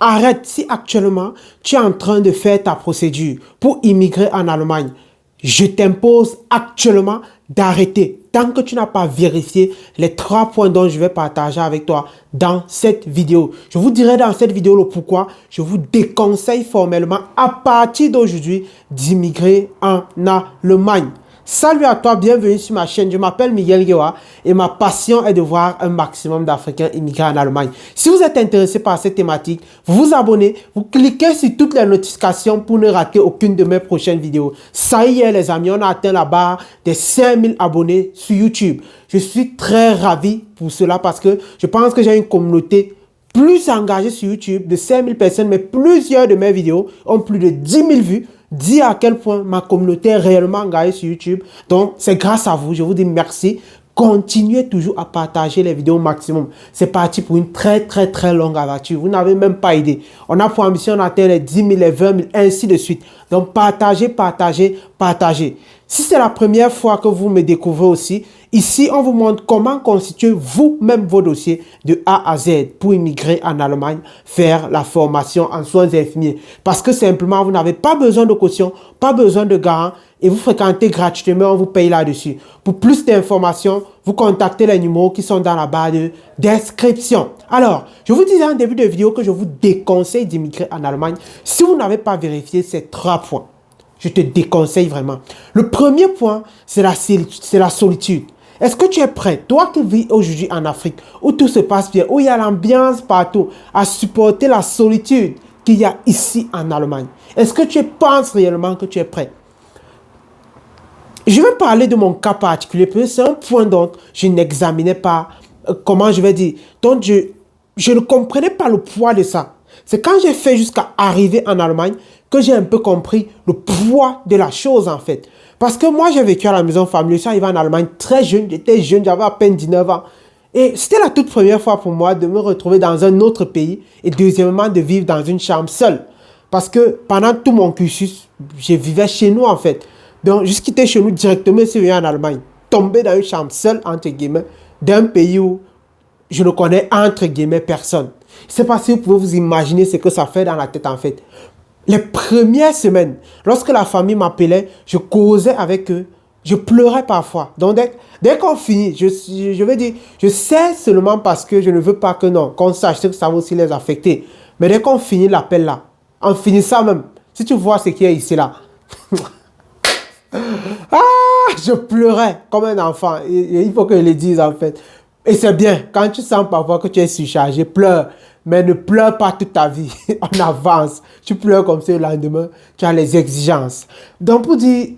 arrête. Si actuellement, tu es en train de faire ta procédure pour immigrer en Allemagne, je t'impose actuellement d'arrêter tant que tu n'as pas vérifié les 3 points dont je vais partager avec toi dans cette vidéo. Je vous dirai dans cette vidéo le pourquoi je vous déconseille formellement à partir d'aujourd'hui d'immigrer en Allemagne. Salut à toi, bienvenue sur ma chaîne. Je m'appelle Miguel Guewa et ma passion est de voir un maximum d'Africains immigrer en Allemagne. Si vous êtes intéressé par cette thématique, vous vous abonnez, vous cliquez sur toutes les notifications pour ne rater aucune de mes prochaines vidéos. Ça y est les amis, on a atteint la barre des 5000 abonnés sur YouTube. Je suis très ravi pour cela parce que je pense que j'ai une communauté plus engagée sur YouTube de 5000 personnes, mais plusieurs de mes vidéos ont plus de 10 000 vues. Dis à quel point ma communauté est réellement engagée sur YouTube. Donc, c'est grâce à vous. Je vous dis merci. Continuez toujours à partager les vidéos au maximum. C'est parti pour une très longue aventure. Vous n'avez même pas idée. On a pour ambition d'atteindre les 10 000, les 20 000, ainsi de suite. Donc, partagez. Si c'est la première fois que vous me découvrez aussi, ici, on vous montre comment constituer vous-même vos dossiers de A à Z pour immigrer en Allemagne, faire la formation en soins infirmiers. Parce que simplement, vous n'avez pas besoin de caution, pas besoin de garant et vous fréquentez gratuitement, on vous paye là-dessus. Pour plus d'informations, vous contactez les numéros qui sont dans la barre de description. Alors, je vous disais en début de vidéo que je vous déconseille d'immigrer en Allemagne si vous n'avez pas vérifié ces 3 points. Je te déconseille vraiment. Le premier point, c'est la solitude. Est-ce que tu es prêt, toi qui vis aujourd'hui en Afrique, où tout se passe bien, où il y a l'ambiance partout, à supporter la solitude qu'il y a ici en Allemagne? Est-ce que tu penses réellement que tu es prêt? Je vais parler de mon cas particulier, parce que c'est un point dont je n'examinais pas, comment je vais dire, donc je ne comprenais pas le poids de ça. C'est quand j'ai fait jusqu'à arriver en Allemagne que j'ai un peu compris le poids de la chose en fait. Parce que moi j'ai vécu à la maison familiale, je suis arrivé en Allemagne très jeune, j'étais jeune, j'avais à peine 19 ans. Et c'était la toute première fois pour moi de me retrouver dans un autre pays et deuxièmement de vivre dans une chambre seule. Parce que pendant tout mon cursus, je vivais chez nous en fait. Donc juste quitter chez nous directement si je viens en Allemagne, tomber dans une chambre seule entre guillemets d'un pays où je ne connais entre guillemets personne. Je ne sais pas si vous pouvez vous imaginer ce que ça fait dans la tête en fait. Les premières semaines, lorsque la famille m'appelait, je causais avec eux, je pleurais parfois. Donc dès qu'on finit, je vais dire, je sais seulement parce que je ne veux pas que non, qu'on sache que ça va aussi les affecter. Mais dès qu'on finit l'appel là, en finissant même, si tu vois ce qui est ici là, je pleurais comme un enfant. Et il faut que je le dise en fait. Et c'est bien, quand tu sens parfois que tu es surchargé, pleure. Mais ne pleure pas toute ta vie. On avance. Tu pleures comme ça le lendemain. Tu as les exigences. Donc pour dire,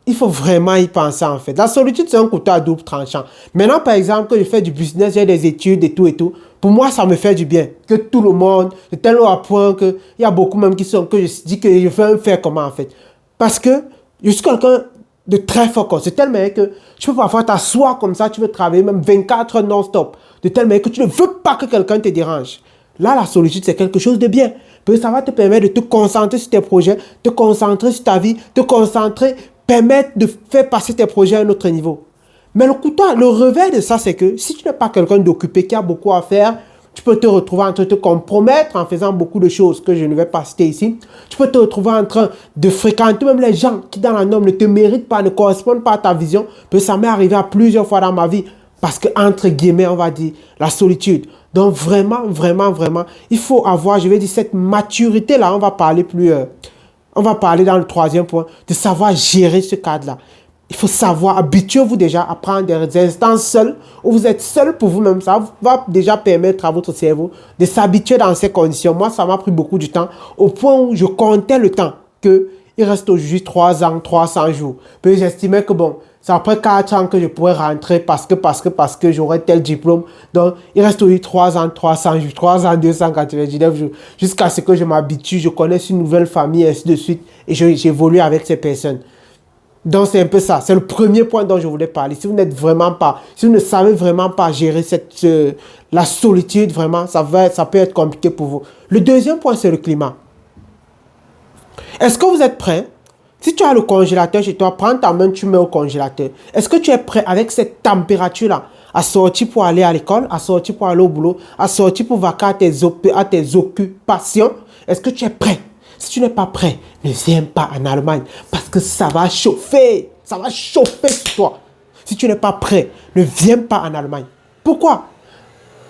il faut vraiment y penser en fait. La solitude, c'est un couteau à double tranchant. Maintenant, par exemple, que je fais du business, j'ai des études et tout. Pour moi, ça me fait du bien. Que tout le monde, de tel ou à point qu'il y a beaucoup même qui sont, que je dis que je veux faire comment en fait. Parce que je suis quelqu'un de très fort. C'est tellement que tu peux parfois t'asseoir comme ça, tu veux travailler même 24 heures non-stop. De telle manière que tu ne veux pas que quelqu'un te dérange. Là, la solitude, c'est quelque chose de bien. Parce que ça va te permettre de te concentrer sur tes projets, te concentrer sur ta vie, te concentrer, permettre de faire passer tes projets à un autre niveau. Mais le revers de ça, c'est que si tu n'es pas quelqu'un d'occupé, qui a beaucoup à faire, tu peux te retrouver en train de te compromettre en faisant beaucoup de choses que je ne vais pas citer ici. Tu peux te retrouver en train de fréquenter même les gens qui dans la norme ne te méritent pas, ne correspondent pas à ta vision. Parce que ça m'est arrivé à plusieurs fois dans ma vie. Parce que, entre guillemets, on va dire, la solitude. Donc, vraiment, il faut avoir, je vais dire, cette maturité-là. On va parler dans le 3e point, de savoir gérer ce cadre-là. Il faut savoir, habituez-vous déjà à prendre des instants seuls, où vous êtes seul pour vous-même. Ça va déjà permettre à votre cerveau de s'habituer dans ces conditions. Moi, ça m'a pris beaucoup de temps, au point où je comptais le temps qu'il reste aujourd'hui 3 ans, 300 jours. Puis j'estimais que bon, c'est après 4 ans que je pourrais rentrer parce que j'aurai tel diplôme. Donc, il reste aujourd'hui 3 ans, 300 jours, 3 ans, 299 jours, jusqu'à ce que je m'habitue, je connaisse une nouvelle famille, et ainsi de suite, et j'évolue avec ces personnes. Donc, c'est un peu ça. C'est le premier point dont je voulais parler. Si vous ne savez vraiment pas gérer la solitude, vraiment, ça peut être compliqué pour vous. Le deuxième point, c'est le climat. Est-ce que vous êtes prêts? Si tu as le congélateur chez toi, prends ta main, tu mets au congélateur. Est-ce que tu es prêt avec cette température-là assorti pour aller à l'école, assorti pour aller au boulot, assorti pour vaquer à tes occupations. Est-ce que tu es prêt? Si tu n'es pas prêt, ne viens pas en Allemagne parce que ça va chauffer. Ça va chauffer sur toi. Si tu n'es pas prêt, ne viens pas en Allemagne. Pourquoi?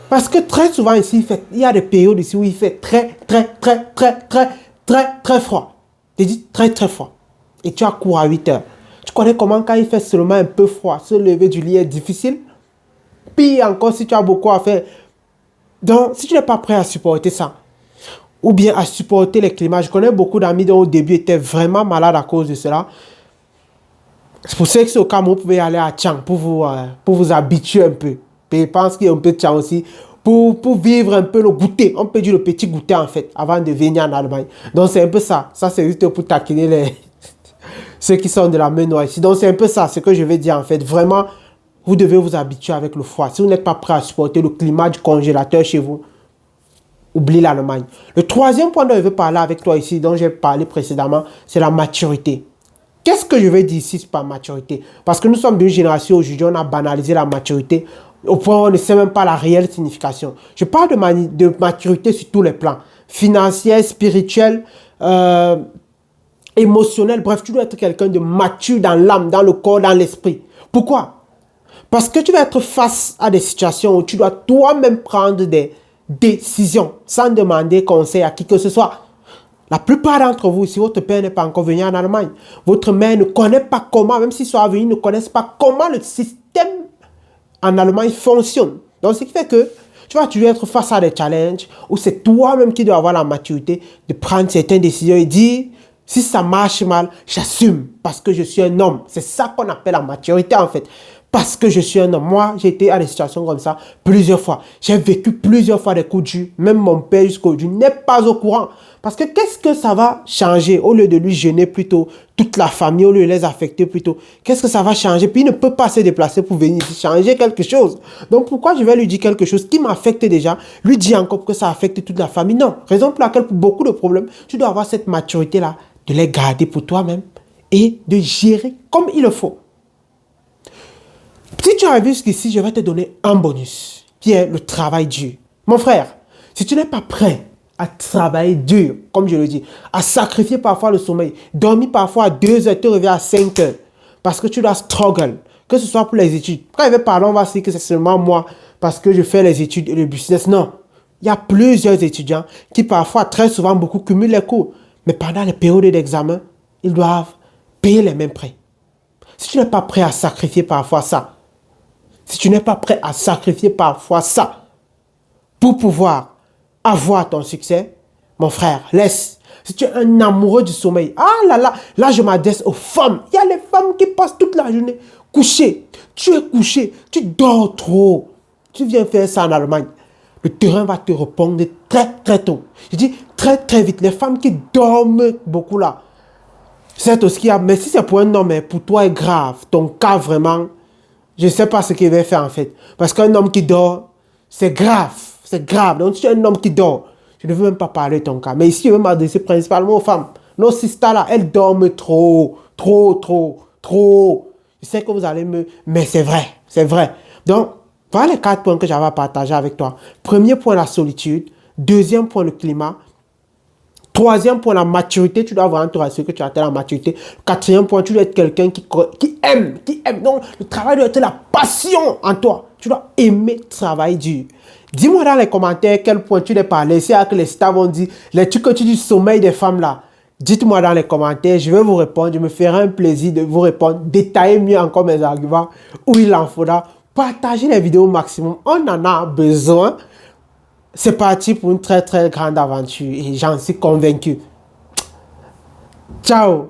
Parce que très souvent ici, il y a des périodes ici où il fait très froid. Je dis très froid. Et tu as cours à 8 heures. Tu connais comment quand il fait seulement un peu froid, se lever du lit est difficile? Pire encore si tu as beaucoup à faire. Donc, si tu n'es pas prêt à supporter ça, ou bien à supporter les climats, je connais beaucoup d'amis dont au début étaient vraiment malades à cause de cela. C'est pour ça que c'est au cas où vous pouvez aller à Chang pour vous habituer un peu. Et je pense qu'il y a un peu de Chang aussi pour vivre un peu le goûter. On peut dire le petit goûter en fait avant de venir en Allemagne. Donc c'est un peu ça. Ça c'est juste pour taquiner ceux qui sont de la main noire ici. Donc c'est un peu ça, ce que je vais dire en fait. Vraiment, vous devez vous habituer avec le froid. Si vous n'êtes pas prêt à supporter le climat du congélateur chez vous, oublie l'Allemagne. Le troisième point dont je veux parler avec toi ici, dont j'ai parlé précédemment, c'est la maturité. Qu'est-ce que je veux dire ici par maturité? Parce que nous sommes d'une génération aujourd'hui, on a banalisé la maturité au point où on ne sait même pas la réelle signification. Je parle de maturité sur tous les plans. Financier, spirituel, émotionnel. Bref, tu dois être quelqu'un de mature dans l'âme, dans le corps, dans l'esprit. Pourquoi? Parce que tu vas être face à des situations où tu dois toi-même prendre des décisions sans demander conseil à qui que ce soit. La plupart d'entre vous, si votre père n'est pas encore venu en Allemagne, votre mère ne connaît pas comment, même s'ils sont venus, ne connaissent pas comment le système en Allemagne fonctionne. Donc, ce qui fait que tu vas toujours être face à des challenges où c'est toi-même qui dois avoir la maturité de prendre certaines décisions et dire, si ça marche mal, j'assume parce que je suis un homme. C'est ça qu'on appelle la maturité en fait. Parce que je suis un homme. Moi, j'ai été à des situations comme ça plusieurs fois. J'ai vécu plusieurs fois des coups durs. Même mon père jusqu'aujourd'hui n'est pas au courant. Parce que qu'est-ce que ça va changer? Au lieu de lui gêner plutôt toute la famille, au lieu de les affecter plutôt, qu'est-ce que ça va changer? Puis il ne peut pas se déplacer pour venir ici changer quelque chose. Donc pourquoi je vais lui dire quelque chose qui m'affecte déjà? Lui dire encore que ça affecte toute la famille? Non. Raison pour laquelle pour beaucoup de problèmes, tu dois avoir cette maturité-là de les garder pour toi-même et de gérer comme il le faut. Si tu as vu jusqu'ici, je vais te donner un bonus, qui est le travail dur. Mon frère, si tu n'es pas prêt à travailler dur, comme je le dis, à sacrifier parfois le sommeil, dormir parfois à 2 heures, te réveiller à 5 heures, parce que tu dois struggle, que ce soit pour les études. Quand il va parler, on va se dire que c'est seulement moi, parce que je fais les études et le business. Non, il y a plusieurs étudiants qui parfois, très souvent, beaucoup cumulent les cours. Mais pendant les périodes d'examen, ils doivent payer les mêmes prêts. Si tu n'es pas prêt à sacrifier parfois ça, si tu n'es pas prêt à sacrifier parfois ça pour pouvoir avoir ton succès, mon frère, laisse. Si tu es un amoureux du sommeil, là je m'adresse aux femmes. Il y a les femmes qui passent toute la journée couchées. Tu es couché, tu dors trop. Tu viens faire ça en Allemagne. Le terrain va te répondre très tôt. Je dis très vite. Les femmes qui dorment beaucoup là, c'est tout ce qu'il y a. Mais si c'est pour un homme, pour toi est grave. Ton cas vraiment, je ne sais pas ce qu'il va faire en fait. Parce qu'un homme qui dort, c'est grave. C'est grave. Donc si tu es un homme qui dort, je ne veux même pas parler de ton cas. Mais ici, je veux m'adresser principalement aux femmes. Nos sisters là, elles dorment trop. Je sais que vous allez mais c'est vrai. C'est vrai. Donc, voilà les 4 points que j'avais à partager avec toi. Premier point, la solitude. Deuxième point, le climat. Troisième point, la maturité. Tu dois vraiment te rassurer que tu as atteint la maturité. Quatrième point, tu dois être quelqu'un qui aime. Donc, le travail doit être la passion en toi. Tu dois aimer travailler dur. Dis-moi dans les commentaires quel point tu n'es pas laissé à que les stars vont dire les trucs que tu dis du sommeil des femmes là. Dites-moi dans les commentaires, je vais vous répondre. Je me ferai un plaisir de vous répondre. Détailler mieux encore mes arguments où il en faudra. Partagez les vidéos au maximum. On en a besoin. C'est parti pour une très grande aventure et j'en suis convaincu. Ciao!